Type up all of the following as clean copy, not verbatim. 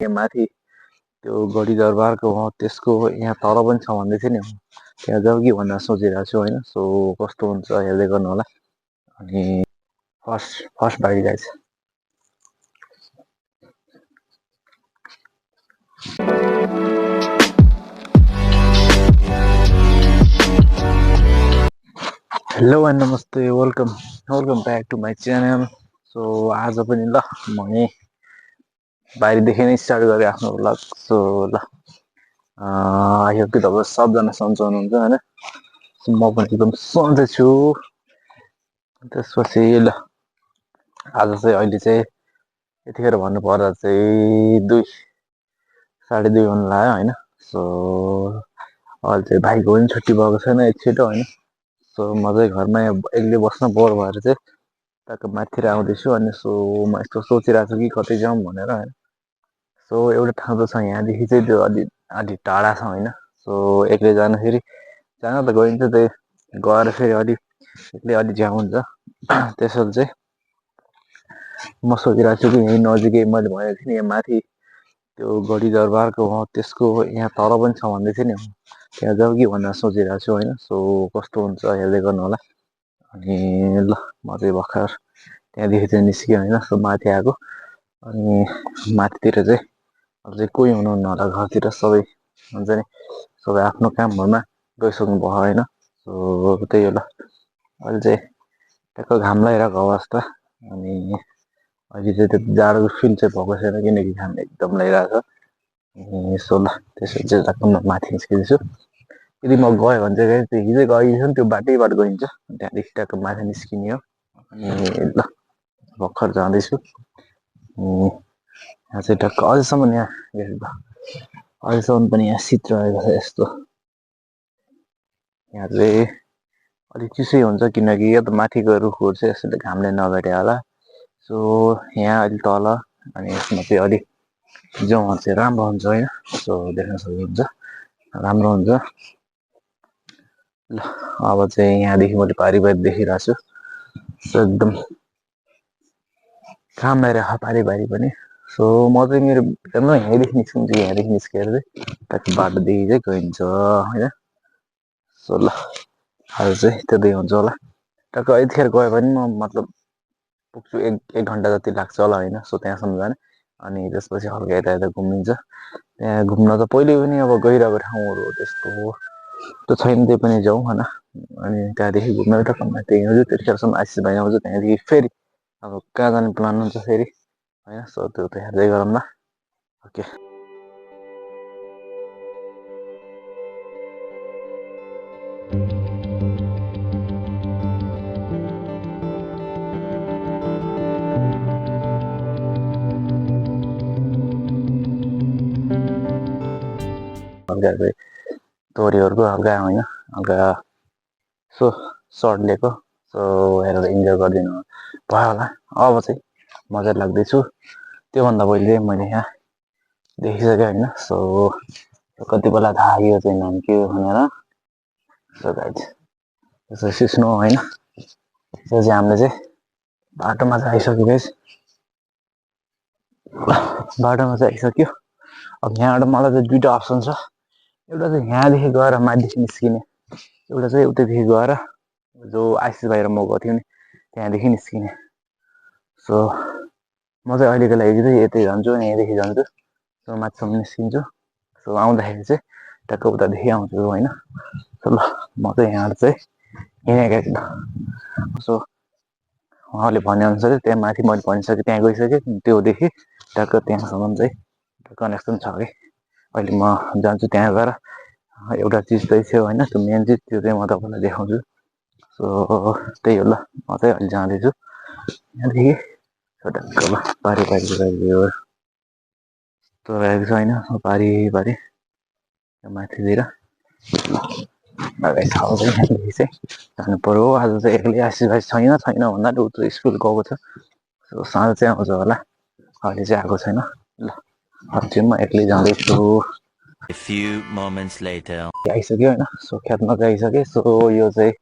माथि त्यो गढी दरबारको हो त्यसको यहाँ तल पनि छ भन्दै थियो नि त्यहाँ जाऊ कि भनेर सोचिरहेको छु होइन। सो कस्तो हुन्छ हेर्दै गर्नु होला। अनि first bike guys. Hello and नमस्ते, welcome back to my channel. So आज पनि ल म यहीँ बाहिरदेखि नै स्टार्ट गरेँ आफ्नो भ्लग। सो ल आई होप कि तपाईँ सबजना सन्चो हुनुहुन्छ होइन। म पनि एकदम सन्चै छु। त्यसपछि ल आज चाहिँ अहिले चाहिँ यतिखेर भन्नुपर्दा चाहिँ 2:30 हुन लाग्यो होइन। सो अहिले चाहिँ भाइको पनि छुट्टी भएको छैन छिटो होइन। सो म चाहिँ घरमा एक्लै बस्न बोर भएर चाहिँ टक्क माथितिर आउँदैछु। अनि सो म यस्तो सोचिरहेको छु कि कतै जाउँ भनेर होइन। सो एउटा ठाउँ त छ यहाँदेखि चाहिँ त्यो अलि टाढा छ होइन। सो एक्लै जाँदाखेरि जान त गइन्छ, त्यही गएर फेरि एक्लै अलि झ्याउ हुन्छ। त्यसैले चाहिँ म सोचिरहेको छु कि यहीँ नजिकै मैले भनेको थिएँ नि यहाँ माथि त्यो गढी दरबारको हो त्यसको यहाँ तल पनि छ भन्दै थियो नि त्यहाँ जाऊ कि भनेर सोचिरहेको छु होइन। सो कस्तो हुन्छ हेर्दै गर्नु होला। अनि ल म चाहिँ भर्खर त्यहाँदेखि चाहिँ निस्केँ होइन। सो माथि आएको अनि माथितिर चाहिँ अब चाहिँ कोही हुनुहुन्न होला, घरतिर सबै हुन्छ नि, सबै आफ्नो कामहरूमा गइसक्नु भयो होइन। सो त्यही हो ल। अहिले चाहिँ ट्याक्क घाम लागिरहेको अवस्था। अनि अहिले चाहिँ त्यो जाडोको फिल चाहिँ भएको छैन किनकि घाम एकदम लागिरहेको छ। अनि सो ल त्यसो चाहिँ टक्क म माथि निस्किँदैछु। यदि म गएँ भने चाहिँ त्यो हिजै गइदिन्छु नि त्यो बाटैबाट गइन्छ, त्यहाँदेखि टक्क माथि निस्किने हो। अनि ल भर्खर जाँदैछु। यहाँ चाहिँ टक्क अझैसम्म पनि यहाँ शीत रहेको छ यस्तो। यहाँ चाहिँ अलिक चिसै हुन्छ किनकि यो त माथिको रुखहरू चाहिँ यसैले घामले नभेटे होला। सो यहाँ अलि तल अनि यसमा चाहिँ अलिक जौहरू चाहिँ राम्रो हुन्छ होइन। सो देख्न सक्नुहुन्छ राम्रो हुन्छ। ल अब चाहिँ यहाँदेखि मैले पारि देखिरहेको छु। सो एकदम काम लगाइरहेको पारि पनि। सो म चाहिँ मेरो हेर्नु यहीँदेखि निस्किन्छु, यहाँदेखि निस्केर चाहिँ ट्याक्क बाटोदेखि चाहिँ गइन्छ होइन। सो ल आज चाहिँ त्यतै हुन्छ होला। टक्क यतिखेर गयो भने म मतलब पुग्छु एक घन्टा जति लाग्छ होला होइन। सो त्यहाँसम्म जाने अनि त्यसपछि हल्का यता घुमिन्छ। त्यहाँ घुम्न त पहिले पनि अब गइरहेको ठाउँहरू हो त्यस्तो त्यो छैन, त्यही पनि जाउँ होइन। अनि त्यहाँदेखि घुमेर टक्क त्यही आउँछु, त्यतिखेरसम्म आशिष भाइ आउँछ। त्यहाँदेखि फेरि अब कहाँ जाने प्लान हुन्छ फेरि होइन। सो त्यो त हेर्दै गरौँ न। ओके हल्का चाहिँ तोरीहरूको हल्का होइन हल्का सो सर्ट लिएको। सो हेरेर इन्जोय गरिदिनु भयो होला। अब चाहिँ मजा लाग्दैछु। त्योभन्दा पहिले चाहिँ मैले यहाँ देखिसकेँ होइन। सो कति बेला थाहा यो चाहिँ नाम के हो भनेर। सो गाइज यसो सिस्नो होइन। त्यो चाहिँ हामीले चाहिँ बाटोमा चाहिँ आइसक्यो गाइज, बाटोमा चाहिँ आइसक्यो। अब यहाँबाट मलाई चाहिँ दुईवटा अप्सन छ। एउटा चाहिँ यहाँदेखि गएर माथिदेखि निस्किने, एउटा चाहिँ उतैदेखि गएर जो आशिष भाइ र म गएको थियौँ नि त्यहाँदेखि निस्किने। सो म चाहिँ अहिलेको लागि चाहिँ यतै जान्छु, यहीँदेखि जान्छु। सो माथिसम्म निस्किन्छु। सो आउँदाखेरि चाहिँ टक्क उतादेखि आउँछु होइन। सो ल म चाहिँ यहाँबाट चाहिँ हिँडेको छु। सो उहाँले भनेअनुसार त्यहाँ माथि मैले भनिसकेँ, त्यहाँ गइसकेँ। त्योदेखि टक्क त्यहाँसम्म चाहिँ कनेक्सन छ कि अहिले म जान्छु। त्यहाँ गएर एउटा चिज चाहिँ थियो होइन, त्यो मेन चिज त्यो चाहिँ म तपाईँलाई देखाउँछु। सो त्यही हो ल, म चाहिँ अहिले जाँदैछु यहाँदेखि टक्क ल पारि यस्तो रहेको छ होइन। पारि माथितिर यहाँदेखि चाहिँ जानु पऱ्यो। आज चाहिँ एक्लै आशिष भाइ छैन भन्दा ऊ त स्कुल गएको छ। सो साँझ चाहिँ आउँछ होला, अहिले चाहिँ आएको छैन। ल अब चाहिँ म एक्लै जाँदैछु। आइसक्यो होइन। सो खेतमा चाहिँ आइसकेँ। सो यो चाहिँ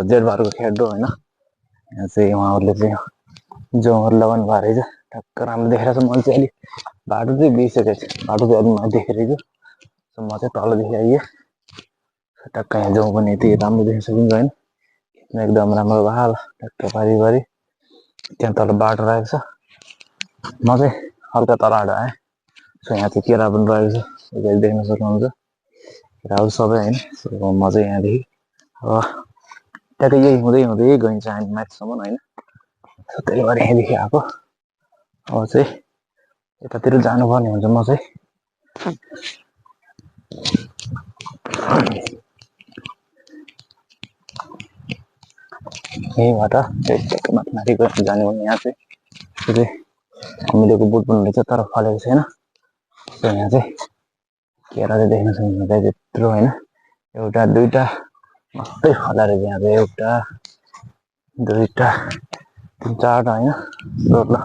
जेठबारको खेत हो होइन। यहाँ चाहिँ उहाँहरूले चाहिँ जौहरू लगाउनु भएको रहेछ। ठ्याक्क राम्रो देखेर चाहिँ मैले चाहिँ अलिक बाटो चाहिँ बिर्सेको छु, बाटो चाहिँ अलिक माथि देखेको छु। म चाहिँ तलदेखि आइएँ, टक्क यहाँ जाउँ भने यति राम्रो देख्न सकिन्छ होइन, एकदम राम्रो भाल टक्क पारिपारि त्यहाँ तल बाटो रहेको छ। म चाहिँ हल्का तलबाट आएँ, सो यहाँ चाहिँ केरा पनि रहेको छ, देख्न सक्नुहुन्छ केराहरू सबै होइन। सो म चाहिँ यहाँदेखि अब ट्याक्कै यही हुँदै हुँदै गइन्छ हामी माथिसम्म होइन। सो त्यही भएर यहाँदेखि आएको, अब चाहिँ यतातिर जानुपर्ने हुन्छ। म चाहिँ यहीँबाट ट्याक्क माथि माथि गएर जाने भने यहाँ चाहिँ हामीलेको बुट पनि रहेछ तर फलेको छैन। सो यहाँ चाहिँ केरा चाहिँ देख्न सक्नुहुन्छ त्यत्रो होइन, एउटा दुईवटा मात्रै फला रहेछ यहाँ चाहिँ, एउटा दुईवटा तिन चारवटा होइन। सो ल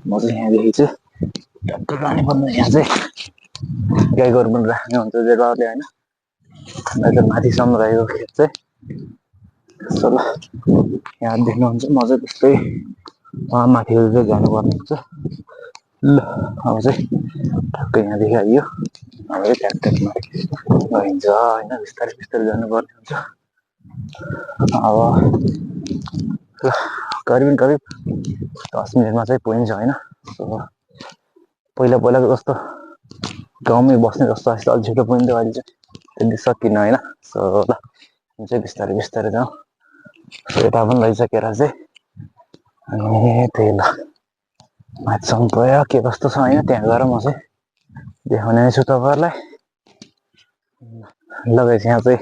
म चाहिँ यहाँदेखि चाहिँ टक्क जाने पर्ने, यहाँ चाहिँ गाई गोरु पनि राख्ने हुन्छ जेठबाबुले होइन, चाहिँ माथिसम्म रहेको खेत चाहिँ। सो ल यहाँ देख्नुहुन्छ म चाहिँ त्यस्तै माथि चाहिँ जानुपर्ने हुन्छ। ल अब चाहिँ ठ्याक्कै यहाँदेखि आइयो, अब चाहिँ ट्याक ट्याक माथि गइन्छ होइन, बिस्तारै बिस्तारै जानुपर्ने हुन्छ। अब ल करिब 10 मिनटमा चाहिँ पुगिन्छ होइन। सो पहिला पहिलाको जस्तो गाउँमै बस्ने जस्तो अस्ति अलि छिटो पुगिन्थ्यो, अहिले चाहिँ त्यति सकिनँ होइन। सो ल चाहिँ बिस्तारै बिस्तारै जाउँ। सो यता पनि रहेछ केरा चाहिँ, अनि त्यही ल माथिसम्म पुग्यो के कस्तो छ होइन, त्यहाँ गएर म चाहिँ देखाउने छु तपाईँहरूलाई। लगाइ यहाँ चाहिँ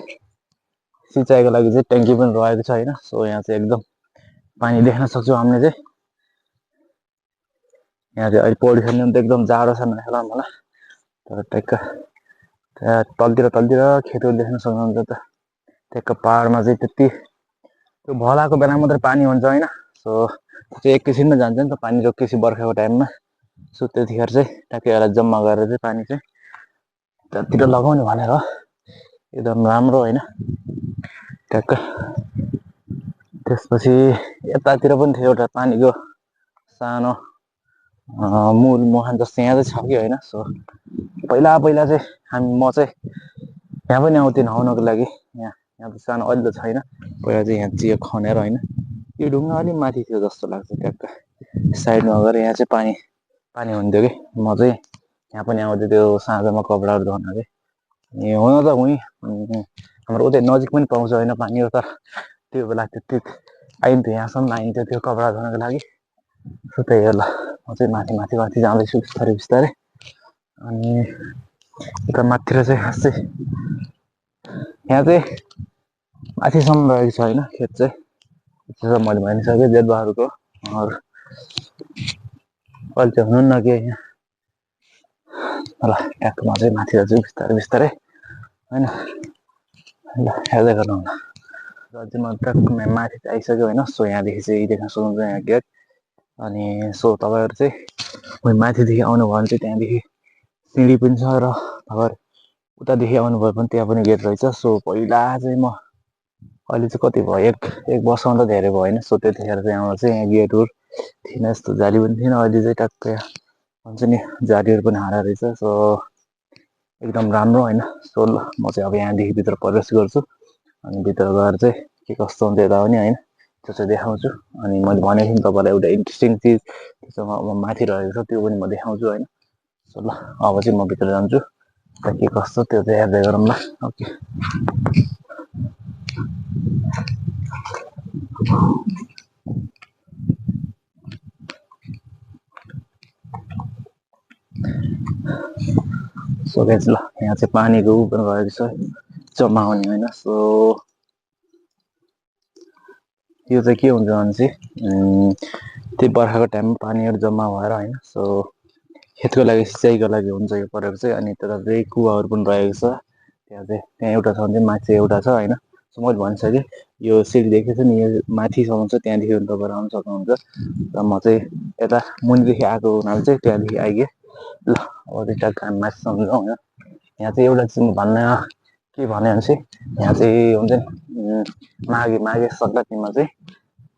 सिँचाइको लागि चाहिँ ट्याङ्की पनि रहेको छ होइन। सो यहाँ चाहिँ एकदम पानी देख्न सक्छौँ हामीले चाहिँ। यहाँ चाहिँ अहिले पौडी खेल्ने त एकदम जाडो छ नखेला मलाई, तर ट्याक्क त्यहाँ तलतिर खेतहरू देख्न सक्नुहुन्छ त। ट्याक्क पाहाडमा चाहिँ त्यति त्यो भलाको बेला मात्रै पानी हुन्छ होइन। सो त्यो एक किसिममा जान्छ नि त पानी रोकिएपछि बर्खाको टाइममा। सो त्यतिखेर चाहिँ ट्याक्कै यसलाई जम्मा गरेर चाहिँ पानी चाहिँ त्यतिर लगाउने भनेर एकदम राम्रो होइन ट्याक्क। त्यसपछि यतातिर पनि थियो एउटा पानीको सानो मूल मुहान जस्तो यहाँ चाहिँ छ कि होइन। सो पहिला चाहिँ म चाहिँ यहाँ पनि आउँथेँ नुहाउनको लागि, यहाँ त सानो अहिले त छैन, पहिला चाहिँ यहाँ चियो खनेर होइन। यो ढुङ्गा अलिक माथि थियो जस्तो लाग्छ, ट्याक्क साइडमा गएर यहाँ चाहिँ पानी हुन्थ्यो कि म चाहिँ यहाँ पनि आउँथेँ त्यो साँझमा कपडाहरू धुन चाहिँ। अनि हुन त हाम्रो उतै नजिक पनि पाउँछ होइन पानी, तर त्यो बेला त्यति आइन्थ्यो, यहाँसम्म आइन्थ्यो त्यो कपडा धुनको लागि। सो त्यही हो ल म चाहिँ माथि जाँदैछु बिस्तारै बिस्तारै। अनि यता माथितिर चाहिँ खास चाहिँ यहाँ चाहिँ माथिसम्म रहेको छ होइन खेत चाहिँ, त्यसो मैले भनिसकेँ जेठबाहरूको। अरू अहिले चाहिँ हुनुहुन्न कि यहाँ, ल ट्याक्कमा चाहिँ माथि जान्छु बिस्तारै बिस्तारै होइन। ल हेर्दै गर्नु होला, अझै म ट्याक्क माथि आइसक्यो होइन। सो यहाँदेखि चाहिँ देख्न सक्नुहुन्छ यहाँ गेट। अनि सो तपाईँहरू चाहिँ माथिदेखि आउनुभयो भने चाहिँ त्यहाँदेखि सिँढी पनि छ, र तपाईँहरू उतादेखि आउनुभयो भने त्यहाँ पनि गेट रहेछ। सो पहिला चाहिँ म अहिले चाहिँ कति भयो एक वर्षभन्दा धेरै भयो होइन। सो त्यतिखेर चाहिँ हाम्रो चाहिँ यहाँ गेटहरू थिएन, यस्तो जाली पनि थिएन। अहिले चाहिँ ट्याक्कै भन्छ नि जालीहरू पनि हालेर रहेछ। सो एकदम राम्रो होइन। सो ल म चाहिँ अब यहाँदेखि भित्र प्रवेश गर्छु, अनि भित्र गएर चाहिँ के कस्तो हुन्छ यता पनि होइन त्यो चाहिँ देखाउँछु। अनि मैले भनेको थिएँ तपाईँलाई एउटा इन्ट्रेस्टिङ चिज त्यसमा माथि रहेको छ, त्यो पनि म देखाउँछु होइन। सो ल अब चाहिँ म भित्र जान्छु, त्यहाँ के कस्तो त्यो चाहिँ हेर्दै गरौँ ल। ओके सो गाइस ल यहाँ चाहिँ पानीको उ पनि रहेको छ जम्मा हुने होइन। सो यो चाहिँ के हुन्छ भने चाहिँ त्यही बर्खाको टाइममा पानीहरू जम्मा भएर होइन। सो खेतको लागि सिँचाइको लागि हुन्छ यो प्रयोग चाहिँ। अनि त्यता चाहिँ कुवाहरू पनि रहेको छ, त्यहाँ एउटा छ भने चाहिँ माथि एउटा छ होइन। सो मैले भनिसकेँ यो सिडी देखेको छ नि, यो माथिसम्म छ, त्यहाँदेखि तपाईँहरू आउनु सक्नुहुन्छ। र म चाहिँ यता मुनिदेखि आएको हुनाले चाहिँ त्यहाँदेखि आइगएँ। ल अब चाहिँ ट्याक्क हामी माथिसम्म जाउँ होइन। यहाँ चाहिँ एउटा चाहिँ भन्न के भने चाहिँ यहाँ चाहिँ हुन्छ नि माघे सङ्क्रान्तिमा चाहिँ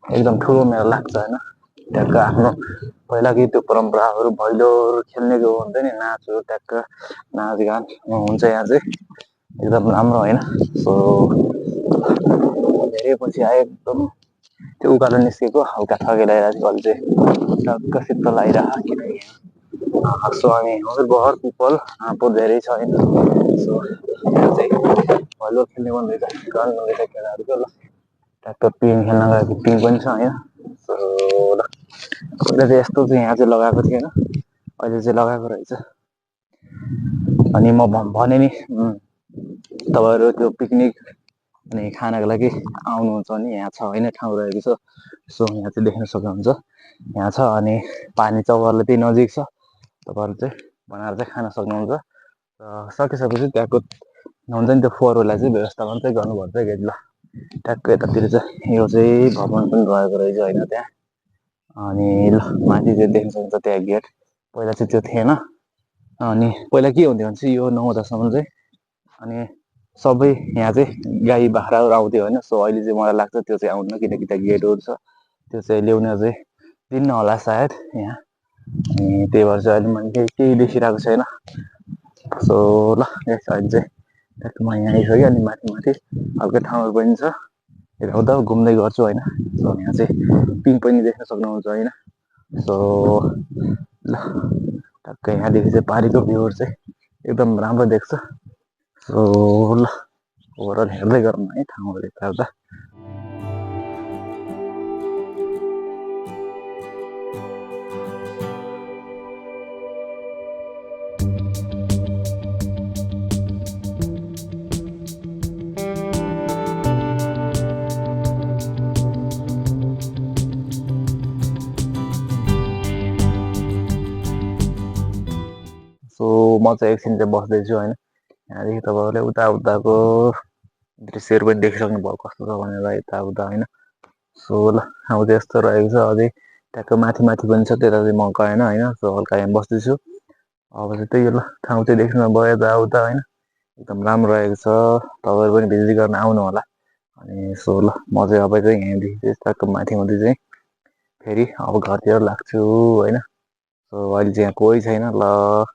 एकदम ठुलो मेला लाग्छ होइन। ट्याक्क आफ्नो पहिलाकै त्यो परम्पराहरू भैलोहरू खेल्नेको हुन्छ नि नाचहरू ट्याक्क नाचगान हुन्छ यहाँ चाहिँ एकदम राम्रो होइन। सो धेरै पछि आयो एकदम त्यो उकालो निस्केको हल्का थकेर आइरहेको थियो। अहिले चाहिँ टक्क शीतल आइरहेको किनकि सो हामी बहुत पिपल धेरै छ होइन। सो यहाँ चाहिँ भैलो खेल्ने भन्दैछ गन भन्दैछ केटाहरू क्या ल ट्याक्क पिङ खेल्न गएको पिङ पनि छ होइन। सो ल पहिला चाहिँ यस्तो चाहिँ यहाँ चाहिँ लगाएको थिएन अहिले चाहिँ लगाएको रहेछ। अनि म भने नि तपाईँहरू त्यो पिकनिक अनि खानाको लागि आउनुहुन्छ भने यहाँ छ होइन ठाउँ रहेको छ। सो यहाँ चाहिँ देख्न सक्नुहुन्छ यहाँ छ अनि पानी चौरले त्यही नजिक छ तपाईँहरू चाहिँ बनाएर चाहिँ खान सक्नुहुन्छ। र सकिसकेपछि त्यहाँको हुन्छ नि त्यो फोहोर वेला चाहिँ व्यवस्थापन चाहिँ गर्नुपर्छ है ल ट्याक्क यतातिर चाहिँ यो चाहिँ भवन पनि रहेको रहेछ होइन त्यहाँ। अनि ल माथि चाहिँ देख्न सक्नुहुन्छ त्यहाँ गेट पहिला चाहिँ त्यो थिएन। अनि पहिला के हुन्थ्यो भने चाहिँ यो नहुँदासम्म चाहिँ अनि सबै यहाँ चाहिँ गाई बाख्राहरू आउँथ्यो होइन। सो अहिले चाहिँ मलाई लाग्छ त्यो चाहिँ आउन्न किनकि त्यहाँ गेटहरू छ त्यो चाहिँ ल्याउन चाहिँ दिन्न होला सायद यहाँ। अनि त्यही भएर चाहिँ अहिले मैले केही देखिरहेको छैन। सो ल अहिले चाहिँ म यहाँ आइसक्यो अनि माथि माथि हल्का ठाउँहरू पनि छ यताउता घुम्दै गर्छु होइन। सो यहाँ चाहिँ पिङ पनि देख्न सक्नुहुन्छ होइन। सो ल टक्क यहाँदेखि चाहिँ पारिको भ्यूहरू चाहिँ एकदम राम्रो देख्छ। सो ल ओभरअल हेर्दै गरौँ है ठाउँहरू यताउता। सो म चाहिँ एकछिन चाहिँ बस्दैछु होइन। यहाँदेखि तपाईँहरूले उता उताको दृश्यहरू पनि देखिसक्नु भयो कस्तो छ भनेर यताउता होइन। सो ल ठाउँ चाहिँ यस्तो रहेको छ। अझै ट्याक्क माथि माथि पनि छ त्यता चाहिँ म गएन होइन। सो हल्का यहाँ बस्दैछु अब चाहिँ त्यही ल ठाउँ चाहिँ देख्नु भयो यताउता होइन एकदम राम्रो रहेको छ। तपाईँहरू पनि भिजिट गर्न आउनु होला। अनि सो ल म चाहिँ अब चाहिँ यहाँदेखि चाहिँ ट्याक्क माथि माथि चाहिँ फेरि अब घरतिर लाग्छु होइन। सो अहिले चाहिँ यहाँ कोही छैन ल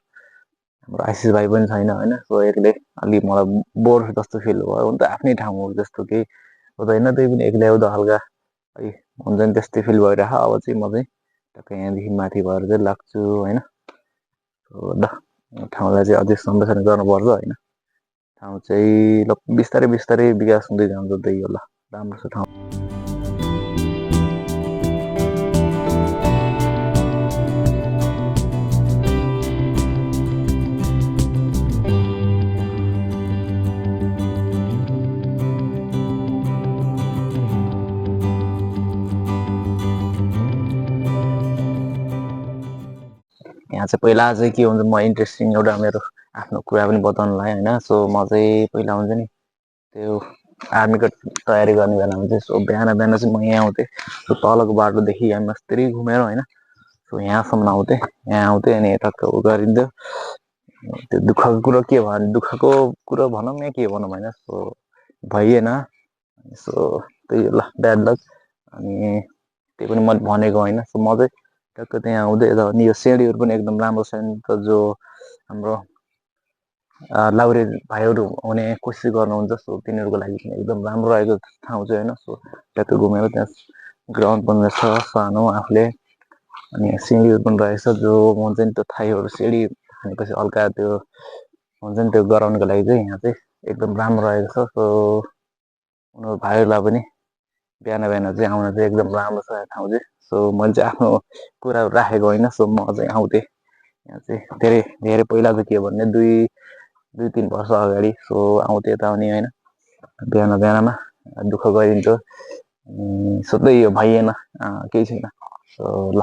हाम्रो आशिष भाइ पनि छैन होइन। सो एक्लै अलिक मलाई बोर जस्तो फिल भयो हुन त आफ्नै ठाउँ हो जस्तो केही हुँदैन त्यही पनि एक्लै आउँदा हल्का है हुन्छ नि त्यस्तै फिल भइरहेको। अब चाहिँ म चाहिँ टक्क यहाँदेखि माथि भएर चाहिँ लाग्छु होइन। सो ल ठाउँलाई चाहिँ अझै संरक्षण गर्नुपर्छ होइन। ठाउँ चाहिँ ल बिस्तारै बिस्तारै विकास हुँदै जान्छ त्यही हो ल राम्रो छ ठाउँ। यहाँ चाहिँ पहिला चाहिँ के हुन्छ म इन्ट्रेस्टिङ एउटा मेरो आफ्नो कुरा पनि बताउनुलाई होइन। सो म चाहिँ पहिला हुन्छ नि त्यो आर्मीको तयारी गर्ने बेलामा चाहिँ सो बिहान बिहान चाहिँ म यहाँ आउँथेँ। सो तलको बाटोदेखि यहाँ मस्तरी घुमेर होइन सो यहाँसम्म आउँथेँ। यहाँ आउँथेँ अनि टक्क उ गरिन्थ्यो। त्यो दुःखको कुरो के भयो भने दुःखको कुरो भनौँ या के भनौँ होइन। सो भइएन सो त्यही ल ब्याड लक। अनि त्यही पनि मैले भनेको होइन। सो म चाहिँ टक्क त्यहाँ आउँदै अनि यो सिँढीहरू पनि एकदम राम्रो छ नि त जो हाम्रो लाउरे भाइहरू आउने कोसिस गर्नुहुन्छ। सो तिनीहरूको लागि पनि एकदम राम्रो रहेको ठाउँ चाहिँ होइन। सो ट्याक्क घुमेर त्यहाँ ग्राउन्ड पनि रहेछ सानो आफूले अनि सिँढीहरू पनि रहेछ जो हुन्छ नि त्यो थाईहरू सिँढी हानेपछि हल्का त्यो हुन्छ नि त्यो गराउनको लागि चाहिँ यहाँ चाहिँ एकदम राम्रो रहेको छ। सो उनीहरू भाइहरूलाई पनि बिहान बिहान चाहिँ आउन चाहिँ एकदम राम्रो छ ठाउँ चाहिँ। सो मैले चाहिँ आफ्नो कुराहरू राखेको होइन। सो म चाहिँ आउँथेँ यहाँ चाहिँ धेरै धेरै पहिला चाहिँ के भन्ने दुई तिन वर्ष अगाडि सो आउँथेँ यता पनि होइन बिहान बिहानमा दुःख गरिन्थ्यो। सो त्यही हो भइएन केही छैन। सो ल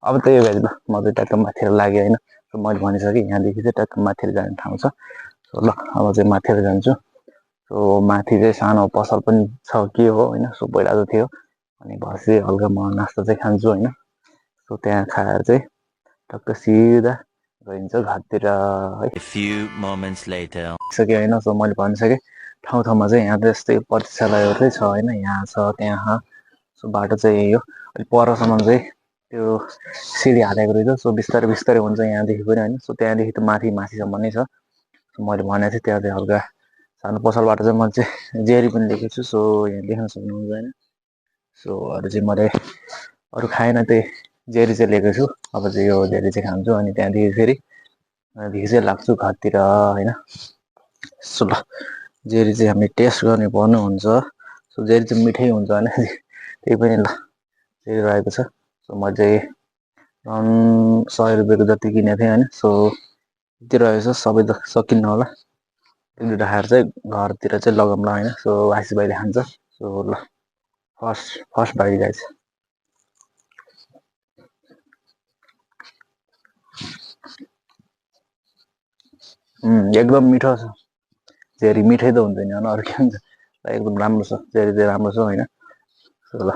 अब त्यही भए ल म चाहिँ ट्याक्क माथिर लागेँ होइन। सो मैले भनिसकेँ यहाँदेखि चाहिँ ट्याक्क माथिर जाने ठाउँ छ। सो ल अब चाहिँ माथिर जान्छु। सो माथि चाहिँ सानो पसल पनि छ के हो होइन। सो पहिला त थियो अनि भएपछि हल्का म नास्ता चाहिँ खान्छु होइन। सो त्यहाँ खाएर चाहिँ टक्क सिधा गइन्छ घरतिर है। सक्यो होइन। सो मैले भनिसकेँ ठाउँ ठाउँमा चाहिँ यहाँ त्यस्तै परीक्षालयहरू चाहिँ छ होइन यहाँ छ त्यहाँ सो बाटो चाहिँ यही हो। अनि परसम्म चाहिँ त्यो सिडी हालेको रहेछ। सो बिस्तारै बिस्तारै हुन्छ यहाँदेखि पनि होइन। सो त्यहाँदेखि त माथिसम्म नै छ। मैले भनेको थिएँ त्यहाँ चाहिँ हल्का सानो पसलबाट चाहिँ मैले चाहिँ जेरी पनि लिएको छु। सो यहाँ देख्न सक्नुहुन्छ होइन। सो अरू चाहिँ मैले अरू खाएन, त्यही जेरी चाहिँ लिएको छु। अब चाहिँ यो जेरी चाहिँ खान्छु अनि त्यहाँदेखि फेरि चाहिँ लाग्छु घरतिर होइन। सो ल, जेरी चाहिँ हामी टेस्ट गर्ने पर्ने हुन्छ। सो जेरी चाहिँ मिठै हुन्छ होइन, त्यही पनि ल जेरी रहेको छ। सो म चाहिँ 100 रुपियाँको जति किनेको थिएँ होइन। सो यति रहेछ, सबै त सकिन्न होला। एक दुईवटा खाएर चाहिँ घरतिर चाहिँ लगाउँला होइन। सो आशिष भाइले खान्छ। सो ल, फर्स्ट भाइ गाइस। एकदम मिठो छ जेरी, मिठै त हुन्छ नि, अरू के हुन्छ। एकदम राम्रो छ जेरी चाहिँ, राम्रो छ होइन। सो ल,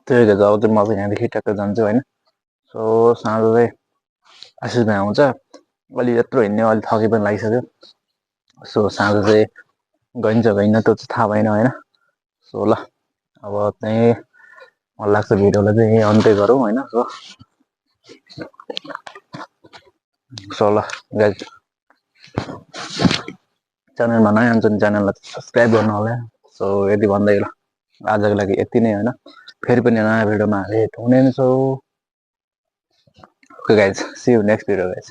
त्यही हो। जब चाहिँ म चाहिँ यहाँदेखि ट्याक्क जान्छु होइन। सो साँझ चाहिँ आशिष भाइ आउँछ। अलि यत्रो हिँड्ने अलि थके पनि लागिसक्यो। सो साँझ चाहिँ गइन्छ गइन्न त्यो चाहिँ थाहा भएन होइन। सो ल, अब चाहिँ मलाई लाग्छ भिडियोलाई चाहिँ यहीँ अन्त्य गरौँ होइन। सो ल गाइज, च्यानलमा नयाँ हुन्छ नि च्यानललाई सब्सक्राइब गर्नु होला। सो यति भन्दै ल, आजको लागि यति नै होइन। फेरि पनि नयाँ भिडियोमा भेट हुने नै छौँ। Okay guys, see you next video guys.